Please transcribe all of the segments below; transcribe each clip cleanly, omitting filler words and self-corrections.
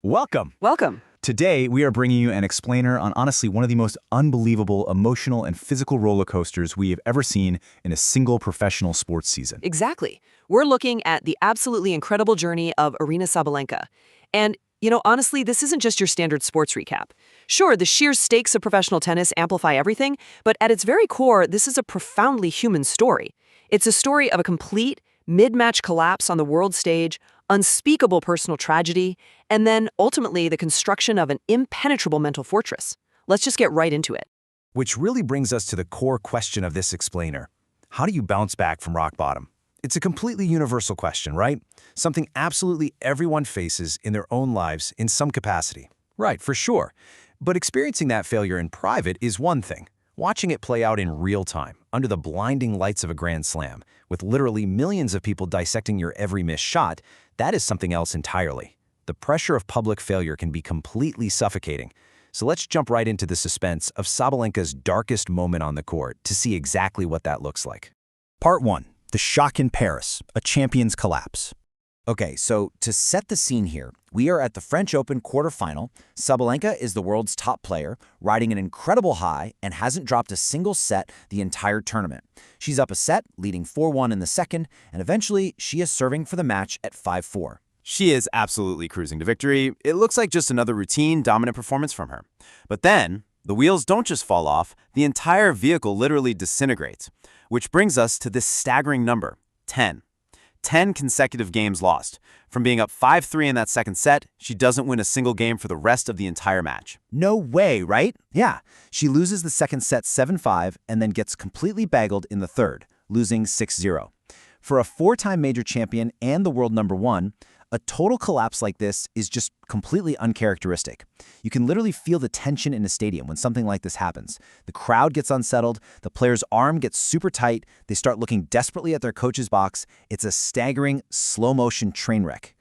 Welcome. Welcome. Today, we are bringing you an explainer on honestly one of the most unbelievable emotional and physical roller coasters we have ever seen in a single professional sports season. Exactly. We're looking at the absolutely incredible journey of Aryna Sabalenka. And, honestly, this isn't just your standard sports recap. Sure, the sheer stakes of professional tennis amplify everything, but at its very core, this is a profoundly human story. It's a story of a complete, mid-match collapse on the world stage, unspeakable personal tragedy, and then, ultimately, the construction of an impenetrable mental fortress. Let's just get right into it. Which really brings us to the core question of this explainer. How do you bounce back from rock bottom? It's a completely universal question, right? Something absolutely everyone faces in their own lives in some capacity. Right, for sure. But experiencing that failure in private is one thing. Watching it play out in real time, under the blinding lights of a Grand Slam, with literally millions of people dissecting your every missed shot, that is something else entirely. The pressure of public failure can be completely suffocating. So let's jump right into the suspense of Sabalenka's darkest moment on the court to see exactly what that looks like. Part 1. The shock in Paris, a champion's collapse. Okay, so to set the scene here, we are at the French Open quarterfinal. Sabalenka is the world's top player, riding an incredible high and hasn't dropped a single set the entire tournament. She's up a set, leading 4-1 in the second, and eventually she is serving for the match at 5-4. She is absolutely cruising to victory. It looks like just another routine, dominant performance from her. But then, the wheels don't just fall off, the entire vehicle literally disintegrates. Which brings us to this staggering number, 10. 10 consecutive games lost. From being up 5-3 in that second set, she doesn't win a single game for the rest of the entire match. No way, right? Yeah, she loses the second set 7-5 and then gets completely baggled in the third, losing 6-0. For a four-time major champion and the world number one, a total collapse like this is just completely uncharacteristic. You can literally feel the tension in a stadium when something like this happens. The crowd gets unsettled, the player's arm gets super tight, they start looking desperately at their coach's box. It's a staggering, slow-motion train wreck.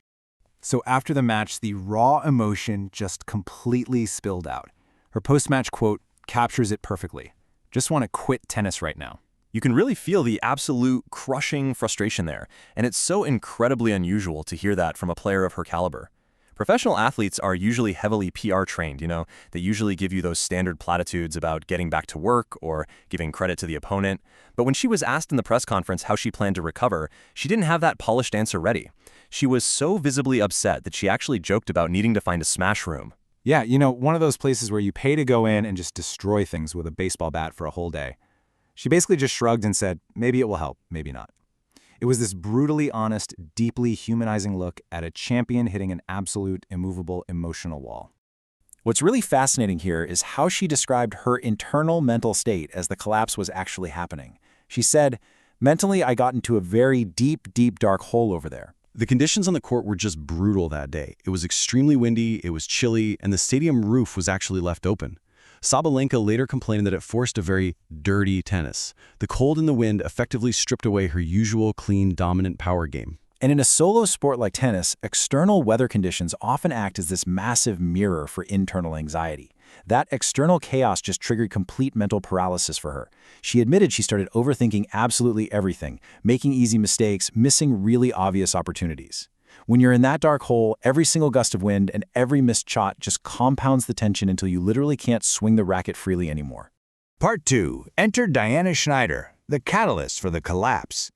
So after the match, the raw emotion just completely spilled out. Her post-match quote captures it perfectly. Just want to quit tennis right now. You can really feel the absolute crushing frustration there, and it's so incredibly unusual to hear that from a player of her caliber. Professional athletes are usually heavily PR trained, They usually give you those standard platitudes about getting back to work or giving credit to the opponent. But when she was asked in the press conference how she planned to recover, she didn't have that polished answer ready. She was so visibly upset that she actually joked about needing to find a smash room. Yeah, one of those places where you pay to go in and just destroy things with a baseball bat for a whole day. She basically just shrugged and said, maybe it will help, maybe not. It was this brutally honest, deeply humanizing look at a champion hitting an absolute, immovable, emotional wall. What's really fascinating here is how she described her internal mental state as the collapse was actually happening. She said, mentally, I got into a very deep, deep, dark hole over there. The conditions on the court were just brutal that day. It was extremely windy, it was chilly, and the stadium roof was actually left open. Sabalenka later complained that it forced a very dirty tennis. The cold and the wind effectively stripped away her usual clean, dominant power game. And in a solo sport like tennis, external weather conditions often act as this massive mirror for internal anxiety. That external chaos just triggered complete mental paralysis for her. She admitted she started overthinking absolutely everything, making easy mistakes, missing really obvious opportunities. When you're in that dark hole, every single gust of wind and every missed shot just compounds the tension until you literally can't swing the racket freely anymore. Part 2. Enter Diana Shnaider, the catalyst for the collapse.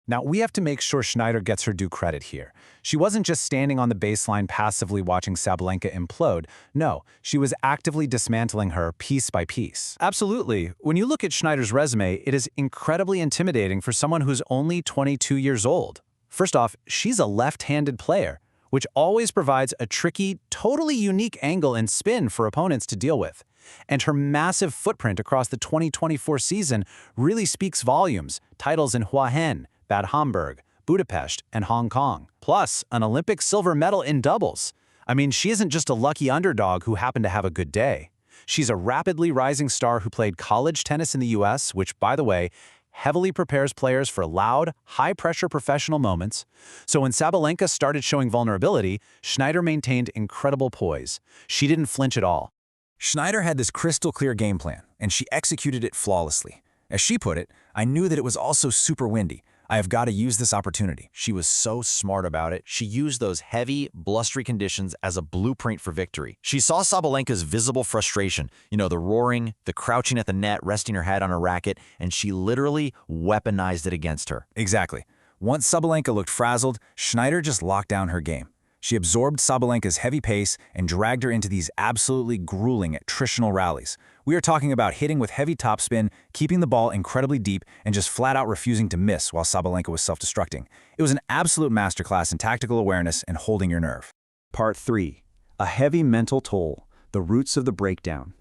Now, we have to make sure Shnaider gets her due credit here. She wasn't just standing on the baseline passively watching Sabalenka implode. No, she was actively dismantling her piece by piece. Absolutely. When you look at Shnaider's resume, it is incredibly intimidating for someone who's only 22 years old. First off, she's a left-handed player, which always provides a tricky, totally unique angle and spin for opponents to deal with. And her massive footprint across the 2024 season really speaks volumes. Titles in Hua Hin, Bad Homburg, Budapest, and Hong Kong. Plus, an Olympic silver medal in doubles. I mean, she isn't just a lucky underdog who happened to have a good day. She's a rapidly rising star who played college tennis in the US, which, by the way, heavily prepares players for loud, high-pressure professional moments. So when Sabalenka started showing vulnerability, Shnaider maintained incredible poise. She didn't flinch at all. Shnaider had this crystal-clear game plan, and she executed it flawlessly. As she put it, I knew that it was also super windy. I have got to use this opportunity. She was so smart about it. She used those heavy, blustery conditions as a blueprint for victory. She saw Sabalenka's visible frustration, the roaring, the crouching at the net, resting her head on her racket, and she literally weaponized it against her. Exactly. Once Sabalenka looked frazzled, Shnaider just locked down her game. She absorbed Sabalenka's heavy pace and dragged her into these absolutely grueling attritional rallies. We are talking about hitting with heavy topspin, keeping the ball incredibly deep, and just flat-out refusing to miss while Sabalenka was self-destructing. It was an absolute masterclass in tactical awareness and holding your nerve. Part 3. A heavy mental toll, the roots of the breakdown.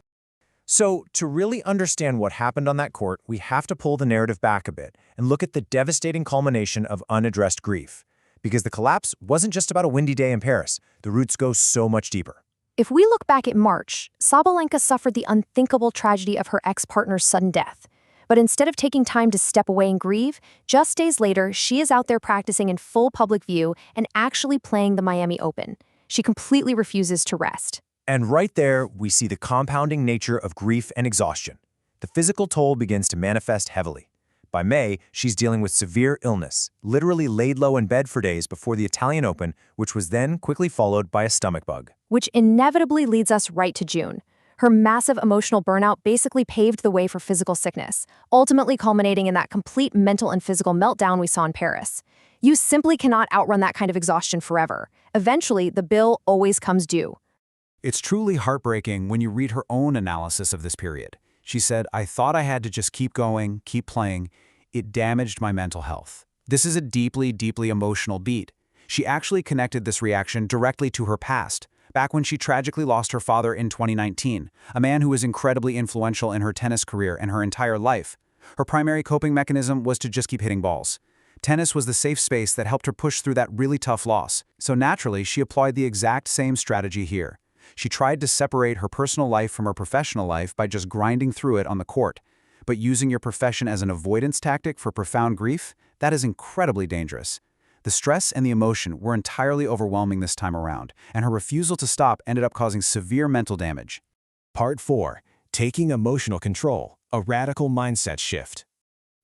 So, to really understand what happened on that court, we have to pull the narrative back a bit and look at the devastating culmination of unaddressed grief. Because the collapse wasn't just about a windy day in Paris. The roots go so much deeper. If we look back at March, Sabalenka suffered the unthinkable tragedy of her ex-partner's sudden death. But instead of taking time to step away and grieve, just days later, she is out there practicing in full public view and actually playing the Miami Open. She completely refuses to rest. And right there, we see the compounding nature of grief and exhaustion. The physical toll begins to manifest heavily. By May, she's dealing with severe illness, literally laid low in bed for days before the Italian Open, which was then quickly followed by a stomach bug. Which inevitably leads us right to June. Her massive emotional burnout basically paved the way for physical sickness, ultimately culminating in that complete mental and physical meltdown we saw in Paris. You simply cannot outrun that kind of exhaustion forever. Eventually, the bill always comes due. It's truly heartbreaking when you read her own analysis of this period. She said, "I thought I had to just keep going, keep playing. It damaged my mental health." This is a deeply, deeply emotional beat. She actually connected this reaction directly to her past, back when she tragically lost her father in 2019, a man who was incredibly influential in her tennis career and her entire life. Her primary coping mechanism was to just keep hitting balls. Tennis was the safe space that helped her push through that really tough loss, so naturally she applied the exact same strategy here. She tried to separate her personal life from her professional life by just grinding through it on the court. But using your profession as an avoidance tactic for profound grief, that is incredibly dangerous. The stress and the emotion were entirely overwhelming this time around, and her refusal to stop ended up causing severe mental damage. Part 4. Taking emotional control, a radical mindset shift.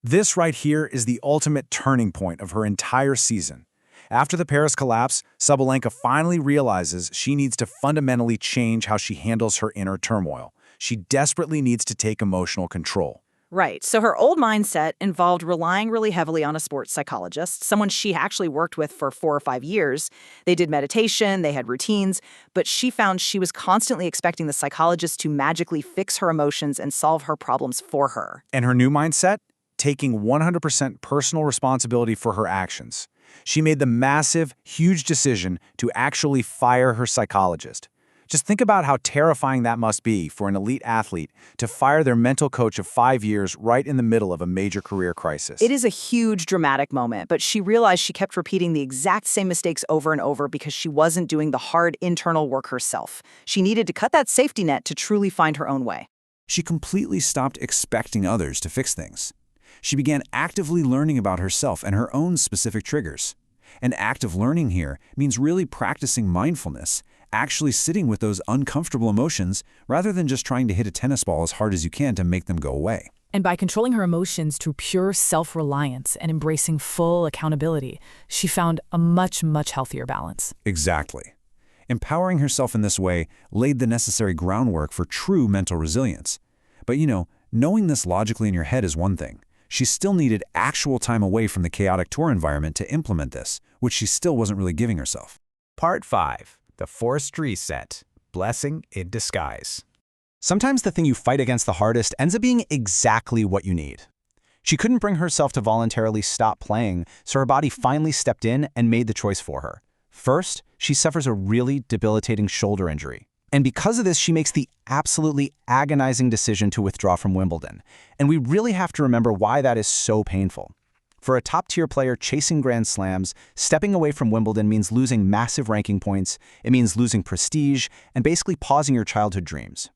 This right here is the ultimate turning point of her entire season. After the Paris collapse, Sabalenka finally realizes she needs to fundamentally change how she handles her inner turmoil. She desperately needs to take emotional control. Right. So her old mindset involved relying really heavily on a sports psychologist, someone she actually worked with for 4 or 5 years. They did meditation, they had routines, but she found she was constantly expecting the psychologist to magically fix her emotions and solve her problems for her. And her new mindset? Taking 100% personal responsibility for her actions. She made the massive, huge decision to actually fire her psychologist. Just think about how terrifying that must be for an elite athlete to fire their mental coach of 5 years right in the middle of a major career crisis. It is a huge, dramatic moment, but she realized she kept repeating the exact same mistakes over and over because she wasn't doing the hard internal work herself. She needed to cut that safety net to truly find her own way. She completely stopped expecting others to fix things. She began actively learning about herself and her own specific triggers. And active learning here means really practicing mindfulness, actually sitting with those uncomfortable emotions rather than just trying to hit a tennis ball as hard as you can to make them go away. And by controlling her emotions through pure self-reliance and embracing full accountability, she found a much, much healthier balance. Exactly. Empowering herself in this way laid the necessary groundwork for true mental resilience. But knowing this logically in your head is one thing. She still needed actual time away from the chaotic tour environment to implement this, which she still wasn't really giving herself. Part 5. The Forced Reset. Blessing in Disguise. Sometimes the thing you fight against the hardest ends up being exactly what you need. She couldn't bring herself to voluntarily stop playing, so her body finally stepped in and made the choice for her. First, she suffers a really debilitating shoulder injury. And because of this, she makes the absolutely agonizing decision to withdraw from Wimbledon. And we really have to remember why that is so painful. For a top-tier player chasing Grand Slams, stepping away from Wimbledon means losing massive ranking points, it means losing prestige, and basically pausing your childhood dreams.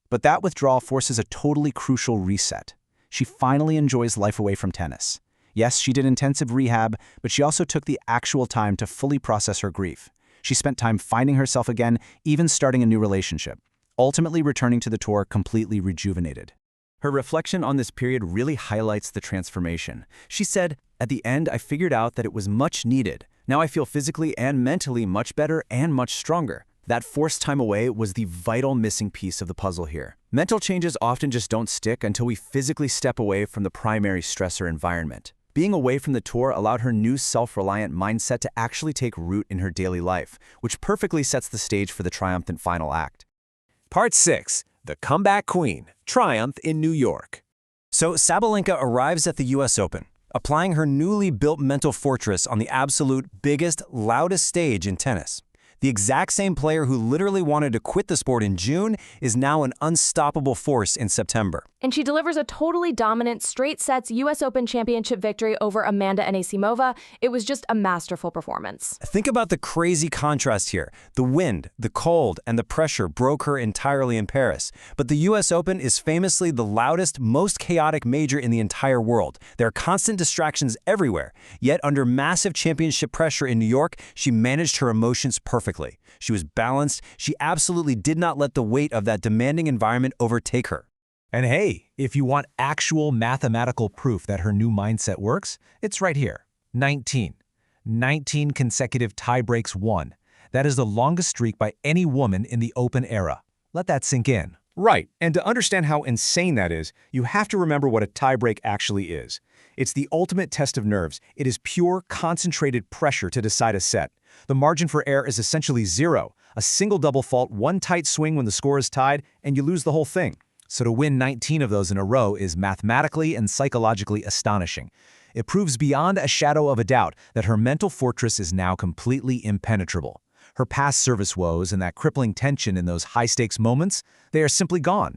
But that withdrawal forces a totally crucial reset. She finally enjoys life away from tennis. Yes, she did intensive rehab, but she also took the actual time to fully process her grief. She spent time finding herself again, even starting a new relationship, ultimately returning to the tour completely rejuvenated. Her reflection on this period really highlights the transformation. She said, At the end, I figured out that it was much needed. Now I feel physically and mentally much better and much stronger. That forced time away was the vital missing piece of the puzzle here. Mental changes often just don't stick until we physically step away from the primary stressor environment. Being away from the tour allowed her new self-reliant mindset to actually take root in her daily life, which perfectly sets the stage for the triumphant final act. Part 6. The Comeback Queen. Triumph in New York. So Sabalenka arrives at the US Open, applying her newly built mental fortress on the absolute biggest, loudest stage in tennis. The exact same player who literally wanted to quit the sport in June is now an unstoppable force in September. And she delivers a totally dominant, straight sets US Open Championship victory over Amanda Anisimova. It was just a masterful performance. Think about the crazy contrast here. The wind, the cold, and the pressure broke her entirely in Paris. But the US Open is famously the loudest, most chaotic major in the entire world. There are constant distractions everywhere. Yet under massive championship pressure in New York, she managed her emotions perfectly. She was balanced. She absolutely did not let the weight of that demanding environment overtake her. And hey, if you want actual mathematical proof that her new mindset works, it's right here. 19. 19 consecutive tie-breaks won. That is the longest streak by any woman in the Open era. Let that sink in. Right, and to understand how insane that is, you have to remember what a tiebreak actually is. It's the ultimate test of nerves. It is pure, concentrated pressure to decide a set. The margin for error is essentially zero. A single double fault, one tight swing when the score is tied, and you lose the whole thing. So to win 19 of those in a row is mathematically and psychologically astonishing. It proves beyond a shadow of a doubt that her mental fortress is now completely impenetrable. Her past service woes and that crippling tension in those high-stakes moments, they are simply gone.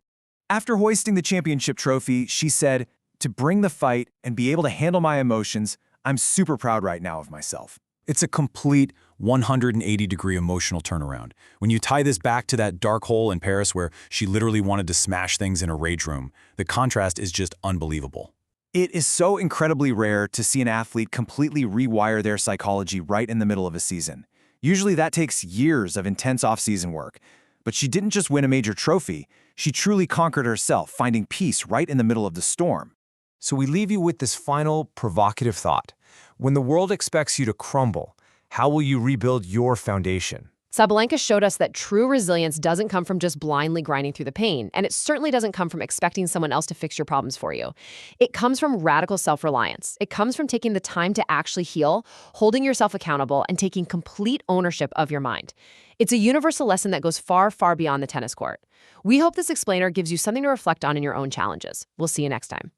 After hoisting the championship trophy, she said, "To bring the fight and be able to handle my emotions, I'm super proud right now of myself." It's a complete 180-degree emotional turnaround. When you tie this back to that dark hole in Paris where she literally wanted to smash things in a rage room, the contrast is just unbelievable. It is so incredibly rare to see an athlete completely rewire their psychology right in the middle of a season. Usually that takes years of intense off-season work. But she didn't just win a major trophy, she truly conquered herself, finding peace right in the middle of the storm. So we leave you with this final provocative thought. When the world expects you to crumble, how will you rebuild your foundation? Sabalenka showed us that true resilience doesn't come from just blindly grinding through the pain, and it certainly doesn't come from expecting someone else to fix your problems for you. It comes from radical self-reliance. It comes from taking the time to actually heal, holding yourself accountable, and taking complete ownership of your mind. It's a universal lesson that goes far, far beyond the tennis court. We hope this explainer gives you something to reflect on in your own challenges. We'll see you next time.